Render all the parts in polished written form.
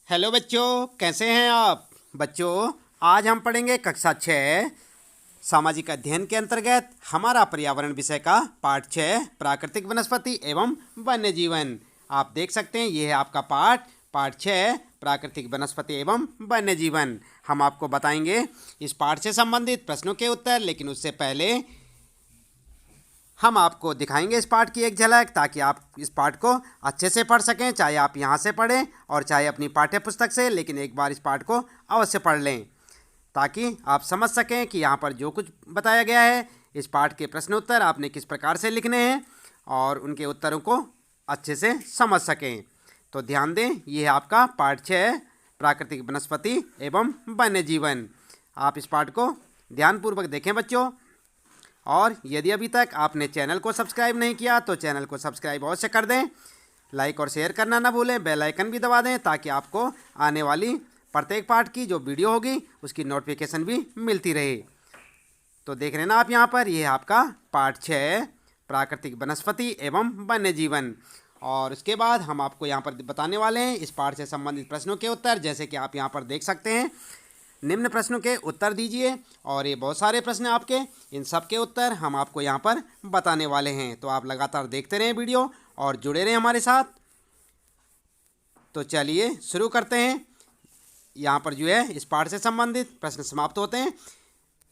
Hello बच्चों, कैसे हैं आप। बच्चों, आज हम पढ़ेंगे कक्षा 6 सामाजिक अध्ययन के अंतर्गत हमारा पर्यावरण विषय का पाठ 6 प्राकृतिक वनस्पति एवं वन्य जीवन। आप देख सकते हैं ये है आपका पाठ 6 प्राकृतिक वनस्पति एवं वन्य जीवन। हम आपको बताएंगे इस पाठ से संबंधित प्रश्नों के उत्तर, लेकिन उससे पहले हम आपको दिखाएंगे इस पाठ की एक झलक, ताकि आप इस पाठ को अच्छे से पढ़ सकें, चाहे आप यहाँ से पढ़ें और चाहे अपनी पाठ्य पुस्तक से, लेकिन एक बार इस पाठ को अवश्य पढ़ लें ताकि आप समझ सकें कि यहाँ पर जो कुछ बताया गया है इस पाठ के प्रश्न उत्तर आपने किस प्रकार से लिखने हैं और उनके उत्तरों को अच्छे से समझ सकें। तो ध्यान दें, ये है आपका पाठ 6 प्राकृतिक वनस्पति एवं वन्य जीवन। आप इस पाठ को ध्यानपूर्वक देखें बच्चों, और यदि अभी तक आपने चैनल को सब्सक्राइब नहीं किया तो चैनल को सब्सक्राइब अवश्य कर दें। लाइक और शेयर करना ना भूलें, बेल आइकन भी दबा दें ताकि आपको आने वाली प्रत्येक पाठ की जो वीडियो होगी उसकी नोटिफिकेशन भी मिलती रहे। तो देख रहे हैं ना आप यहाँ पर, यह है आपका पाठ 6 प्राकृतिक वनस्पति एवं वन्य जीवन। और उसके बाद हम आपको यहाँ पर बताने वाले हैं इस पाठ से संबंधित प्रश्नों के उत्तर। जैसे कि आप यहाँ पर देख सकते हैं, निम्न प्रश्नों के उत्तर दीजिए। और ये बहुत सारे प्रश्न आपके, इन सब के उत्तर हम आपको यहाँ पर बताने वाले हैं। तो आप लगातार देखते रहें वीडियो और जुड़े रहें हमारे साथ। तो चलिए शुरू करते हैं। यहाँ पर जो है इस पाठ से संबंधित प्रश्न समाप्त होते हैं।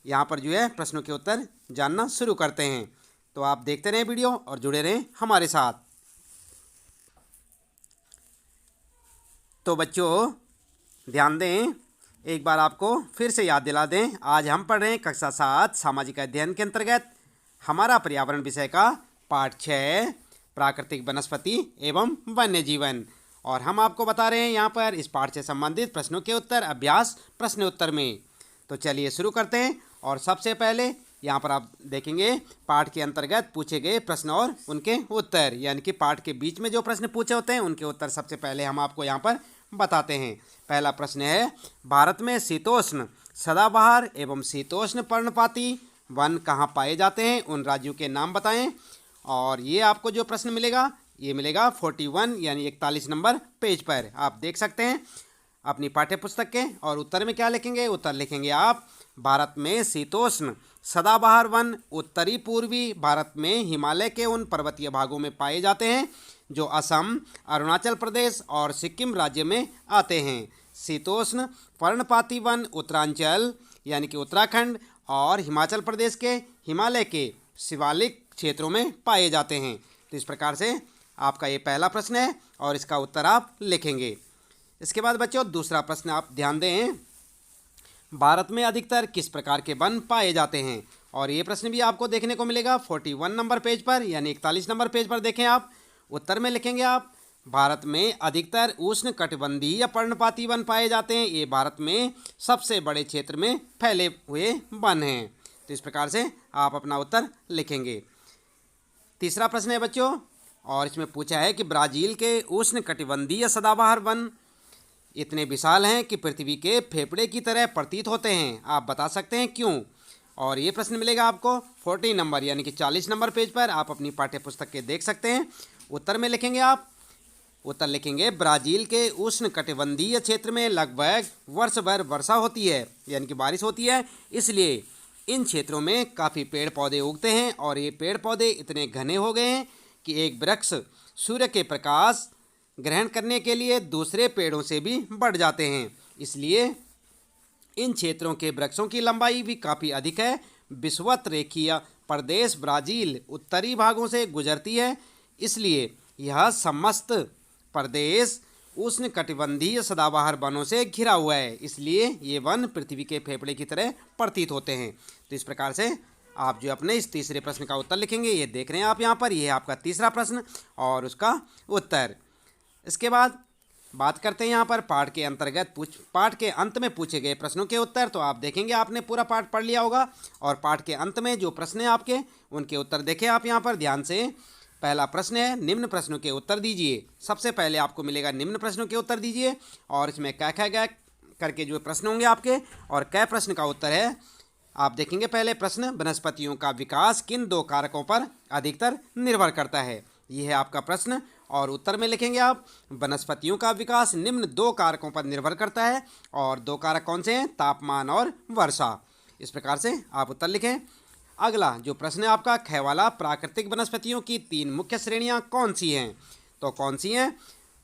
यहाँ पर जो है प्रश्नों के उत्तर जानना शुरू करते हैं। तो आप देखते रहें वीडियो और जुड़े रहें हमारे साथ। तो बच्चों ध्यान दें, एक बार आपको फिर से याद दिला दें, आज हम पढ़ रहे हैं कक्षा 7 सामाजिक अध्ययन के अंतर्गत हमारा पर्यावरण विषय का पाठ 6 प्राकृतिक वनस्पति एवं वन्य जीवन। और हम आपको बता रहे हैं यहाँ पर इस पाठ से संबंधित प्रश्नों के उत्तर अभ्यास प्रश्न उत्तर में। तो चलिए शुरू करते हैं। और सबसे पहले यहाँ पर आप देखेंगे पाठ के अंतर्गत पूछे गए प्रश्न और उनके उत्तर, यानी कि पाठ के बीच में जो प्रश्न पूछे होते हैं उनके उत्तर सबसे पहले हम आपको यहाँ पर बताते हैं। पहला प्रश्न है, भारत में शीतोष्ण सदाबहार एवं शीतोष्ण पर्णपाती वन कहाँ पाए जाते हैं, उन राज्यों के नाम बताएं। और ये आपको जो प्रश्न मिलेगा ये मिलेगा 41 यानी 41 नंबर पेज पर। आप देख सकते हैं अपनी पाठ्य पुस्तक के। और उत्तर में क्या लिखेंगे, उत्तर लिखेंगे आप, भारत में शीतोष्ण सदाबहार वन उत्तरी पूर्वी भारत में हिमालय के उन पर्वतीय भागों में पाए जाते हैं जो असम, अरुणाचल प्रदेश और सिक्किम राज्य में आते हैं। शीतोष्ण पर्णपाती वन उत्तरांचल यानी कि उत्तराखंड और हिमाचल प्रदेश के हिमालय के शिवालिक क्षेत्रों में पाए जाते हैं। तो इस प्रकार से आपका ये पहला प्रश्न है और इसका उत्तर आप लिखेंगे। इसके बाद बच्चों दूसरा प्रश्न आप ध्यान दें, भारत में अधिकतर किस प्रकार के वन पाए जाते हैं। और ये प्रश्न भी आपको देखने को मिलेगा 41 नंबर पेज पर, यानी 41 नंबर पेज पर। देखें आप, उत्तर में लिखेंगे आप, भारत में अधिकतर उष्ण कटिबंधीय पर्णपाती वन पाए जाते हैं। ये भारत में सबसे बड़े क्षेत्र में फैले हुए वन हैं। तो इस प्रकार से आप अपना उत्तर लिखेंगे। तीसरा प्रश्न है बच्चों, और इसमें पूछा है कि ब्राज़ील के उष्ण कटिबंधीय सदाबहार वन इतने विशाल हैं कि पृथ्वी के फेफड़े की तरह प्रतीत होते हैं, आप बता सकते हैं क्यों। और ये प्रश्न मिलेगा आपको 40 नंबर यानी कि 40 नंबर पेज पर। आप अपनी पाठ्य पुस्तक के देख सकते हैं। उत्तर में लिखेंगे आप, उत्तर लिखेंगे, ब्राज़ील के उष्ण कटिबंधीय क्षेत्र में लगभग वर्ष भर वर्षा होती है यानी कि बारिश होती है, इसलिए इन क्षेत्रों में काफ़ी पेड़ पौधे उगते हैं। और ये पेड़ पौधे इतने घने हो गए हैं कि एक वृक्ष सूर्य के प्रकाश ग्रहण करने के लिए दूसरे पेड़ों से भी बढ़ जाते हैं, इसलिए इन क्षेत्रों के वृक्षों की लंबाई भी काफ़ी अधिक है। विषुवत रेखीय प्रदेश ब्राज़ील उत्तरी भागों से गुजरती है, इसलिए यह समस्त प्रदेश उष्ण कटिबंधीय सदाबहार वनों से घिरा हुआ है, इसलिए ये वन पृथ्वी के फेफड़े की तरह प्रतीत होते हैं। तो इस प्रकार से आप जो अपने इस तीसरे प्रश्न का उत्तर लिखेंगे, ये देख रहे हैं आप यहाँ पर, ये है आपका तीसरा प्रश्न और उसका उत्तर। इसके बाद बात करते हैं यहाँ पर पाठ के अंतर्गत पाठ के अंत में पूछे गए प्रश्नों के उत्तर। तो आप देखेंगे आपने पूरा पाठ पढ़ लिया होगा और पाठ के अंत में जो प्रश्न हैं आपके उनके उत्तर देखें आप यहाँ पर ध्यान से। पहला प्रश्न है, निम्न प्रश्नों के उत्तर दीजिए। सबसे पहले आपको मिलेगा निम्न प्रश्नों के उत्तर दीजिए, और इसमें कै कै कै करके जो प्रश्न होंगे आपके और कै प्रश्न का उत्तर है। आप देखेंगे पहले प्रश्न, वनस्पतियों का विकास किन दो कारकों पर अधिकतर निर्भर करता है, ये है आपका प्रश्न। और उत्तर में लिखेंगे आप वनस्पतियों का विकास निम्न 2 कारकों पर निर्भर करता है। और 2 कारक कौन से हैं? तापमान और वर्षा। इस प्रकार से आप उत्तर लिखें। अगला जो प्रश्न है आपका ख वाला, प्राकृतिक वनस्पतियों की 3 मुख्य श्रेणियां कौन सी हैं? तो कौन सी हैं?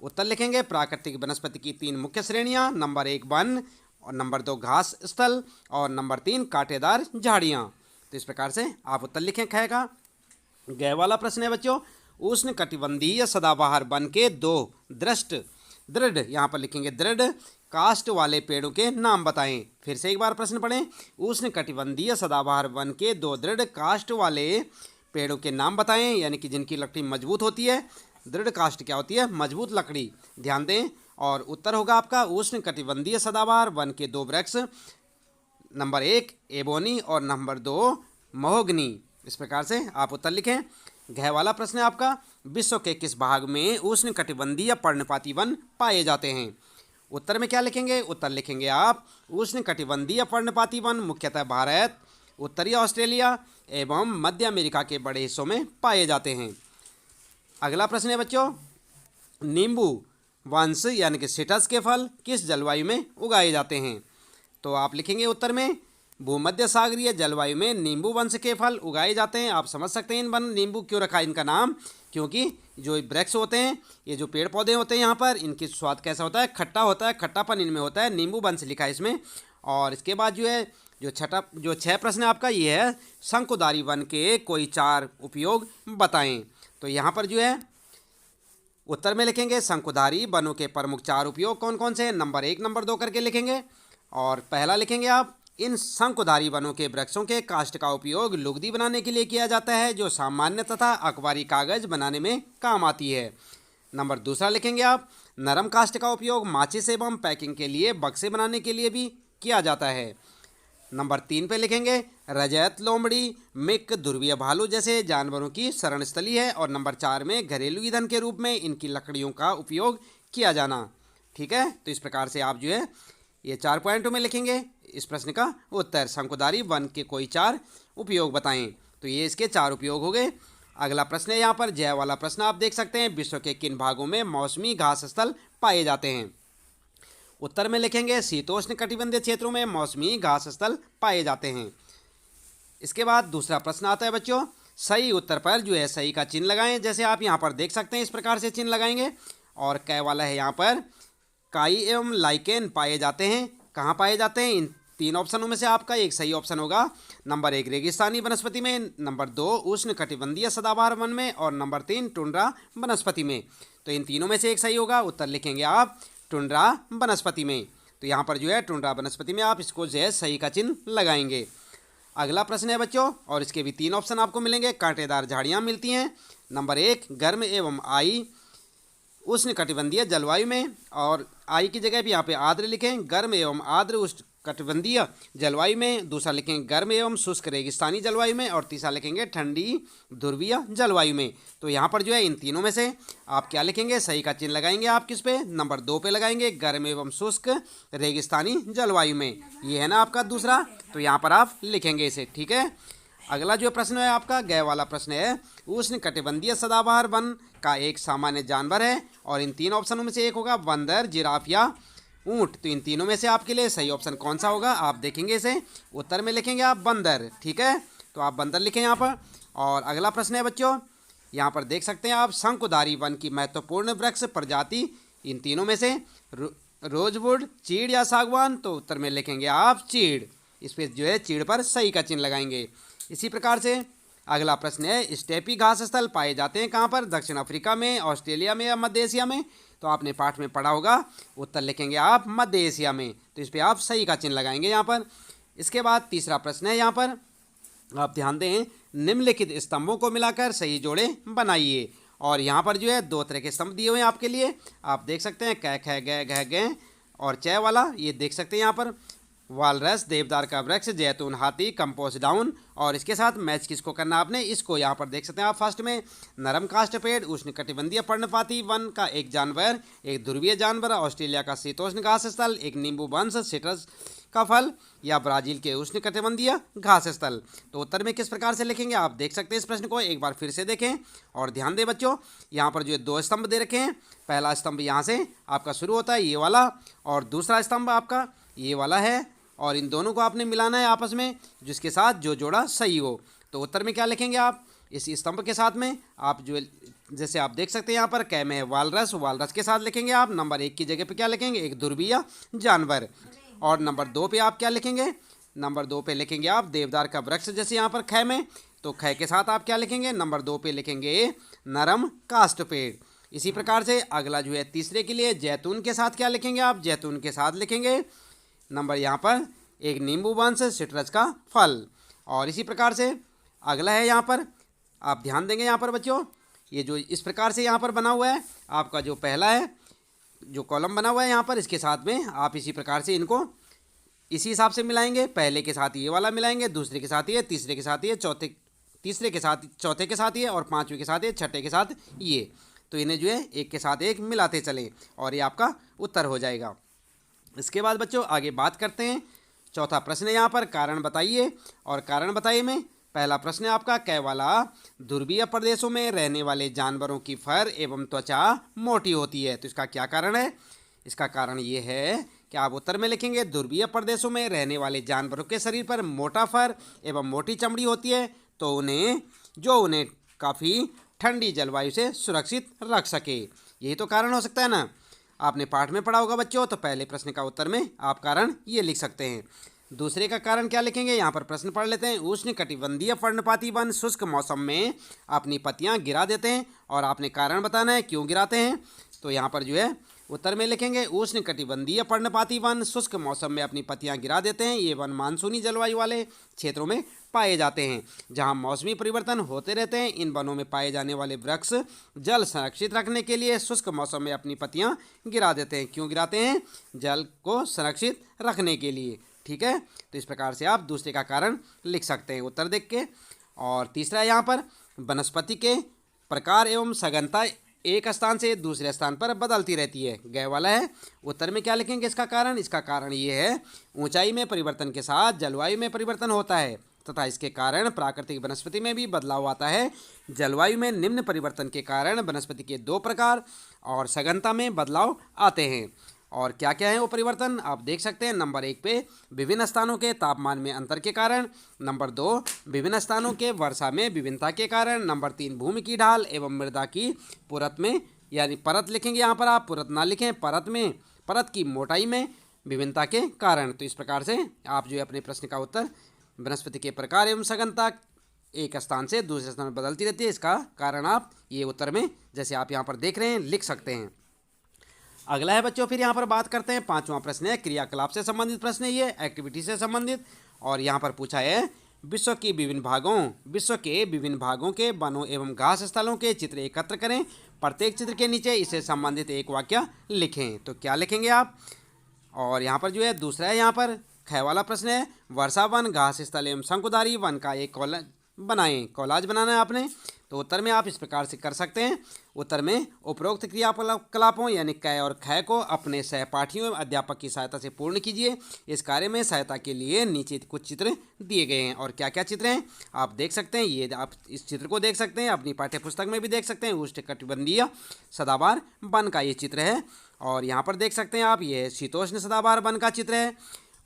उत्तर लिखेंगे प्राकृतिक वनस्पति की 3 मुख्य श्रेणियां, नंबर 1 वन, और नंबर 2 घास स्थल, और नंबर 3 कांटेदार झाड़ियाँ। तो इस प्रकार से आप उत्तर लिखें ख का। ग वाला प्रश्न है बच्चों, उष्ण कटिबंधीय सदाबहार वन के 2 दृढ़, यहाँ पर लिखेंगे दृढ़ काष्ठ वाले पेड़ों के नाम बताएं। फिर से एक बार प्रश्न पढ़ें। उष्ण कटिबंधीय सदाबहार वन के 2 दृढ़ काष्ठ वाले पेड़ों के नाम बताएं, यानी कि जिनकी लकड़ी मजबूत होती है। दृढ़ काष्ठ क्या होती है? मजबूत लकड़ी, ध्यान दें। और उत्तर होगा आपका उष्ण कटिबंधीय सदाबहार वन के 2 वृक्ष, नंबर 1 एबोनी और नंबर 2 महोगनी। इस प्रकार से आप उत्तर लिखें। घ वाला प्रश्न है आपका, विश्व के किस भाग में उष्ण कटिबंधीय पर्णपाती वन पाए जाते हैं? उत्तर में क्या लिखेंगे? उत्तर लिखेंगे आप उष्ण कटिबंधीय पर्णपाती वन मुख्यतः भारत, उत्तरी ऑस्ट्रेलिया एवं मध्य अमेरिका के बड़े हिस्सों में पाए जाते हैं। अगला प्रश्न है बच्चों, नींबू वंश यानी कि सिट्रस के फल किस जलवायु में उगाए जाते हैं? तो आप लिखेंगे उत्तर में भूमध्य सागरीय जलवायु में नींबू वंश के फल उगाए जाते हैं। आप समझ सकते हैं इन वन नींबू क्यों रखा है इनका नाम, क्योंकि जो वृक्ष होते हैं, ये जो पेड़ पौधे होते हैं यहाँ पर, इनकी स्वाद कैसा होता है? खट्टा होता है, खट्टापन इनमें होता है। नींबू वंश लिखा है इसमें। और इसके बाद जो है जो 6 प्रश्न है आपका ये है, शंकुधारी वन के कोई 4 उपयोग बताएं। तो यहाँ पर जो है उत्तर में लिखेंगे शंकुधारी वनों के प्रमुख 4 उपयोग कौन कौन से हैं? नंबर 1 नंबर 2 करके लिखेंगे। और पहला लिखेंगे आप, इन शंकुधारी वनों के वृक्षों के काष्ठ का उपयोग लुगदी बनाने के लिए किया जाता है, जो सामान्य तथा अखबारी कागज बनाने में काम आती है। नंबर दूसरा लिखेंगे आप, नरम काष्ठ का उपयोग माचिस एवं पैकिंग के लिए बक्से बनाने के लिए भी किया जाता है। नंबर 3 पे लिखेंगे रजत, लोमड़ी, मिक, ध्रुवीय भालू जैसे जानवरों की शरण स्थली है। और नंबर 4 में घरेलू ईंधन के रूप में इनकी लकड़ियों का उपयोग किया जाना। ठीक है, तो इस प्रकार से आप जो है ये 4 पॉइंटों में लिखेंगे इस प्रश्न का उत्तर, शंकुधारी वन के कोई 4 उपयोग बताएं। तो ये इसके 4 उपयोग हो गए। अगला प्रश्न है यहाँ पर जय वाला प्रश्न, आप देख सकते हैं विश्व के किन भागों में मौसमी घास स्थल पाए जाते हैं? उत्तर में लिखेंगे शीतोष्ण कटिबंधीय क्षेत्रों में मौसमी घास स्थल पाए जाते हैं। इसके बाद दूसरा प्रश्न आता है बच्चों, सही उत्तर पर जो है सही का चिन्ह लगाएं। जैसे आप यहाँ पर देख सकते हैं इस प्रकार से चिन्ह लगाएंगे। और कै वाला है यहाँ पर काई एवं लाइकेन पाए जाते हैं। कहाँ पाए जाते हैं? इन 3 ऑप्शनों में से आपका एक सही ऑप्शन होगा। नंबर 1 रेगिस्तानी वनस्पति में, नंबर 2 उष्ण कटिबंधीय सदाबहार वन में, और नंबर 3 टुंड्रा वनस्पति में। तो इन तीनों में से एक सही होगा। उत्तर लिखेंगे आप टुंड्रा वनस्पति में। तो यहाँ पर जो है टुंड्रा वनस्पति में आप इसको जो है सही का चिन्ह लगाएंगे। अगला प्रश्न है बच्चों, और इसके भी 3 ऑप्शन आपको मिलेंगे। कांटेदार झाड़ियाँ मिलती हैं नंबर 1 गर्म एवं आई उष्ण कटिबंधीय जलवायु में, और आई की जगह भी यहाँ पे आर्द्र लिखें, गर्म एवं आर्द्र उष्ण कटिबंधीय जलवायु में। दूसरा लिखेंगे गर्म एवं शुष्क रेगिस्तानी जलवायु में, और तीसरा लिखेंगे ठंडी ध्रुवीय जलवायु में। तो यहाँ पर जो है इन तीनों में से आप क्या लिखेंगे? सही का चिन्ह लगाएंगे आप किस पे? नंबर 2 पे लगाएंगे, गर्म एवं शुष्क रेगिस्तानी जलवायु में। ये है ना आपका दूसरा, तो यहाँ पर आप लिखेंगे इसे। ठीक है, अगला जो प्रश्न है आपका गय वाला प्रश्न है, उष्ण कटिबंधीय सदाबहार वन का एक सामान्य जानवर है, और इन 3 ऑप्शनों में से एक होगा बंदर, जिराफ या ऊंट। तो इन तीनों में से आपके लिए सही ऑप्शन कौन सा होगा? आप देखेंगे इसे, उत्तर में लिखेंगे आप बंदर। ठीक है, तो आप बंदर लिखें यहाँ पर। और अगला प्रश्न है बच्चों, यहाँ पर देख सकते हैं आप शंकुधारी वन की महत्वपूर्ण वृक्ष प्रजाति इन तीनों में से रोजवुड, चीड़ या सागवान। तो उत्तर में लिखेंगे आप चीड़। इस पर जो है चीड़ पर सही का चिन्ह लगाएंगे। इसी प्रकार से अगला प्रश्न है स्टेपी घास स्थल पाए जाते हैं कहाँ पर? दक्षिण अफ्रीका में, ऑस्ट्रेलिया में या मध्य एशिया में। तो आपने पाठ में पढ़ा होगा, उत्तर लिखेंगे आप मध्य एशिया में। तो इस पर आप सही का चिन्ह लगाएंगे यहाँ पर। इसके बाद तीसरा प्रश्न है यहाँ पर, आप ध्यान दें, निम्नलिखित स्तंभों को मिलाकर सही जोड़े बनाइए। और यहाँ पर जो है 2 तरह के स्तंभ दिए हुए हैं आपके लिए, आप देख सकते हैं कै ख गै घ गै और चय वाला, ये देख सकते हैं यहाँ पर वालरस, देवदार का वृक्ष, जैतून, हाथी, कंपोस्ट डाउन। और इसके साथ मैच किसको करना आपने, इसको यहाँ पर देख सकते हैं आप फर्स्ट में। नरम काष्ठ पेड़, उष्णकटिबंधीय पर्णपाती वन का एक जानवर, एक ध्रुवीय जानवर, ऑस्ट्रेलिया का शीतोष्ण घास स्थल, एक नींबू वंश, सिट्रस का फल, या ब्राजील के उष्णकटिबंधीय घास स्थल। तो उत्तर में किस प्रकार से लिखेंगे आप देख सकते हैं। इस प्रश्न को एक बार फिर से देखें और ध्यान दें बच्चों। यहाँ पर जो 2 स्तंभ दे रखे हैं, पहला स्तंभ यहाँ से आपका शुरू होता है ये वाला, और दूसरा स्तंभ आपका ये वाला है, और इन दोनों को आपने मिलाना है आपस में, जिसके साथ जो जोड़ा सही हो। तो उत्तर में क्या लिखेंगे आप, इस स्तंभ के साथ में आप जो जैसे आप देख सकते हैं यहाँ पर कै में है वालरस, वालरस के साथ लिखेंगे आप नंबर 1 की जगह पे क्या लिखेंगे, एक ध्रुवीय जानवर। और नंबर 2 पे आप क्या लिखेंगे, नंबर 2 पे लिखेंगे आप देवदार का वृक्ष, जैसे यहाँ पर कै में, तो कै के साथ आप क्या लिखेंगे, नंबर 2 पे लिखेंगे नरम काष्ठ पेड़। इसी प्रकार से अगला जो है तीसरे के लिए जैतून के साथ क्या लिखेंगे आप, जैतून के साथ लिखेंगे नंबर यहाँ पर एक नींबू वंश, सिट्रस का फल। और इसी प्रकार से अगला है यहाँ पर आप ध्यान देंगे यहाँ पर बच्चों, ये जो इस प्रकार से यहाँ पर बना हुआ है आपका जो पहला है जो कॉलम बना हुआ है यहाँ पर, इसके साथ में आप इसी प्रकार से इनको इसी हिसाब से मिलाएंगे। पहले के साथ ये वाला मिलाएंगे, दूसरे के साथ ये, तीसरे के साथ ये, तीसरे के साथ चौथे के साथ ये, और पांचवें के साथ ये, छठे के साथ ये। तो इन्हें जो है एक के साथ एक मिलाते चलें और ये आपका उत्तर हो जाएगा। इसके बाद बच्चों आगे बात करते हैं। चौथा प्रश्न है यहाँ पर कारण बताइए, और कारण बताइए में पहला प्रश्न है आपका कै वाला ध्रुवीय प्रदेशों में रहने वाले जानवरों की फर एवं त्वचा मोटी होती है। तो इसका क्या कारण है, इसका कारण ये है कि आप उत्तर में लिखेंगे ध्रुवीय प्रदेशों में रहने वाले जानवरों के शरीर पर मोटा फर एवं मोटी चमड़ी होती है, तो उन्हें काफ़ी ठंडी जलवायु से सुरक्षित रख सके। यही तो कारण हो सकता है ना, आपने पाठ में पढ़ा होगा बच्चों। तो पहले प्रश्न का उत्तर में आप कारण ये लिख सकते हैं। दूसरे का कारण क्या लिखेंगे, यहाँ पर प्रश्न पढ़ लेते हैं। उष्णकटिबंधीय पर्णपाती वन शुष्क मौसम में अपनी पत्तियाँ गिरा देते हैं, और आपने कारण बताना है क्यों गिराते हैं। तो यहाँ पर जो है उत्तर में लिखेंगे उष्णकटिबंधीय पर्णपाती वन शुष्क मौसम में अपनी पत्तियाँ गिरा देते हैं। ये वन मानसूनी जलवायु वाले क्षेत्रों में पाए जाते हैं, जहाँ मौसमी परिवर्तन होते रहते हैं। इन वनों में पाए जाने वाले वृक्ष जल संरक्षित रखने के लिए शुष्क मौसम में अपनी पत्तियाँ गिरा देते हैं। क्यों गिराते हैं, जल को संरक्षित रखने के लिए। ठीक है, तो इस प्रकार से आप दूसरे का कारण लिख सकते हैं उत्तर देख के। और तीसरा यहाँ पर वनस्पति के प्रकार एवं सघनता एक स्थान से दूसरे स्थान पर बदलती रहती है, गए वाला है। उत्तर में क्या लिखेंगे इसका कारण, इसका कारण ये है ऊंचाई में परिवर्तन के साथ जलवायु में परिवर्तन होता है, तथा इसके कारण प्राकृतिक वनस्पति में भी बदलाव आता है। जलवायु में निम्न परिवर्तन के कारण वनस्पति के 2 प्रकार और सघनता में बदलाव आते हैं। और क्या क्या है वो परिवर्तन आप देख सकते हैं। नंबर 1 पे विभिन्न स्थानों के तापमान में अंतर के कारण, नंबर 2 विभिन्न स्थानों के वर्षा में विभिन्नता के कारण, नंबर 3 भूमि की ढाल एवं मृदा की पुरत में, यानी परत लिखेंगे यहाँ पर आप, पुरत ना लिखें, परत में, परत की मोटाई में विभिन्नता के कारण। तो इस प्रकार से आप जो है अपने प्रश्न का उत्तर वनस्पति के प्रकार एवं सघनता एक स्थान से दूसरे स्थान में बदलती रहती है, इसका कारण आप ये उत्तर में जैसे आप यहाँ पर देख रहे हैं लिख सकते हैं। अगला है बच्चों, फिर यहाँ पर बात करते हैं। 5वां प्रश्न है क्रियाकलाप से संबंधित प्रश्न है, ये एक्टिविटी से संबंधित। और यहाँ पर पूछा है विश्व के विभिन्न भागों के वनों एवं घास स्थलों के चित्र एकत्र करें। प्रत्येक चित्र के नीचे इससे संबंधित एक वाक्य लिखें। तो क्या लिखेंगे आप, और यहाँ पर जो है दूसरा है यहाँ पर ख वाला प्रश्न है वर्षा वन, घास स्थल एवं शंकुधारी वन का एक बनाएं। कॉलाज बनाना है आपने। तो उत्तर में आप इस प्रकार से कर सकते हैं। उत्तर में उपरोक्त क्रियाकलापों यानी कै और ख को अपने सहपाठियों एवं अध्यापक की सहायता से पूर्ण कीजिए। इस कार्य में सहायता के लिए नीचे कुछ चित्र दिए गए हैं, और क्या क्या चित्र हैं आप देख सकते हैं। ये आप इस चित्र को देख सकते हैं, अपनी पाठ्य पुस्तक में भी देख सकते हैं। उष्णकटिबंधीय सदाबहार वन का ये चित्र है, और यहाँ पर देख सकते हैं आप ये शीतोष्ण सदाबहार वन का चित्र है।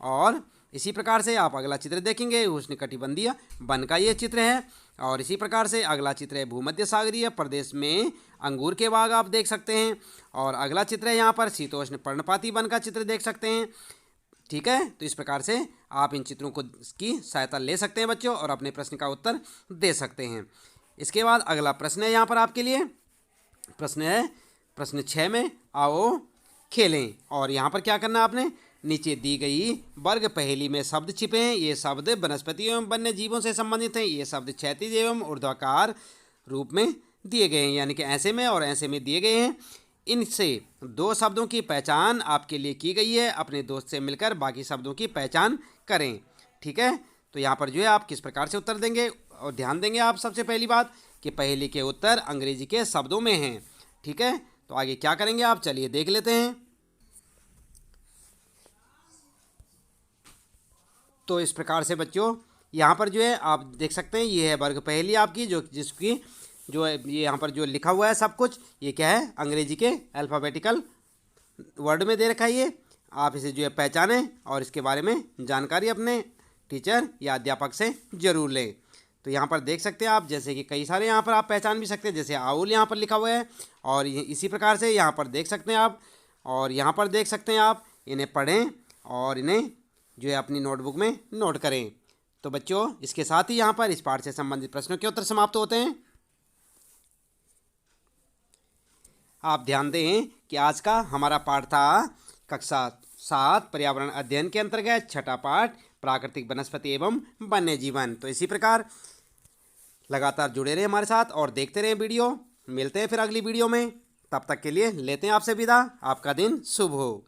और इसी प्रकार से आप अगला चित्र देखेंगे उष्णकटिबंधीय वन का ये चित्र है। और इसी प्रकार से अगला चित्र है भूमध्य सागरीय प्रदेश में अंगूर के बाग आप देख सकते हैं। और अगला चित्र है यहाँ पर शीतोष्ण पर्णपाती वन का चित्र देख सकते हैं। ठीक है, तो इस प्रकार से आप इन चित्रों को की सहायता ले सकते हैं बच्चों, और अपने प्रश्न का उत्तर दे सकते हैं। इसके बाद अगला प्रश्न है यहाँ पर आपके लिए, प्रश्न है प्रश्न 6 में आओ खेलें। और यहाँ पर क्या करना आपने, नीचे दी गई वर्ग पहेली में शब्द छिपे हैं। ये शब्द वनस्पति एवं वन्य जीवों से संबंधित हैं। ये शब्द क्षैतिज एवं ऊर्ध्वाकार रूप में दिए गए हैं, यानी कि ऐसे में और ऐसे में दिए गए हैं। इनसे दो शब्दों की पहचान आपके लिए की गई है। अपने दोस्त से मिलकर बाकी शब्दों की पहचान करें। ठीक है, तो यहाँ पर जो है आप किस प्रकार से उत्तर देंगे, और ध्यान देंगे आप सबसे पहली बात कि पहेली के उत्तर अंग्रेजी के शब्दों में हैं। ठीक है, तो आगे क्या करेंगे आप, चलिए देख लेते हैं। तो इस प्रकार से बच्चों यहाँ पर जो है आप देख सकते हैं, ये है वर्ग पहेली आपकी, जो जिसकी जो है ये यहाँ पर जो लिखा हुआ है सब कुछ, ये क्या है, अंग्रेजी के अल्फ़ाबेटिकल वर्ड में दे रखा है। ये आप इसे जो है पहचानें और इसके बारे में जानकारी अपने टीचर या अध्यापक से ज़रूर लें। तो यहाँ पर देख सकते हैं आप, जैसे कि कई सारे यहाँ पर आप पहचान भी सकते हैं, जैसे आउल यहाँ पर लिखा हुआ है, और ये इसी प्रकार से यहाँ पर देख सकते हैं आप, और यहाँ पर देख सकते हैं आप। इन्हें पढ़ें और इन्हें जो है अपनी नोटबुक में नोट करें। तो बच्चों इसके साथ ही यहाँ पर इस पाठ से संबंधित प्रश्नों के उत्तर समाप्त होते हैं। आप ध्यान दें कि आज का हमारा पाठ था कक्षा 7 पर्यावरण अध्ययन के अंतर्गत छठा पाठ प्राकृतिक वनस्पति एवं वन्य जीवन। तो इसी प्रकार लगातार जुड़े रहे हमारे साथ और देखते रहे वीडियो। मिलते हैं फिर अगली वीडियो में, तब तक के लिए लेते हैं आपसे विदा। आपका दिन शुभ हो।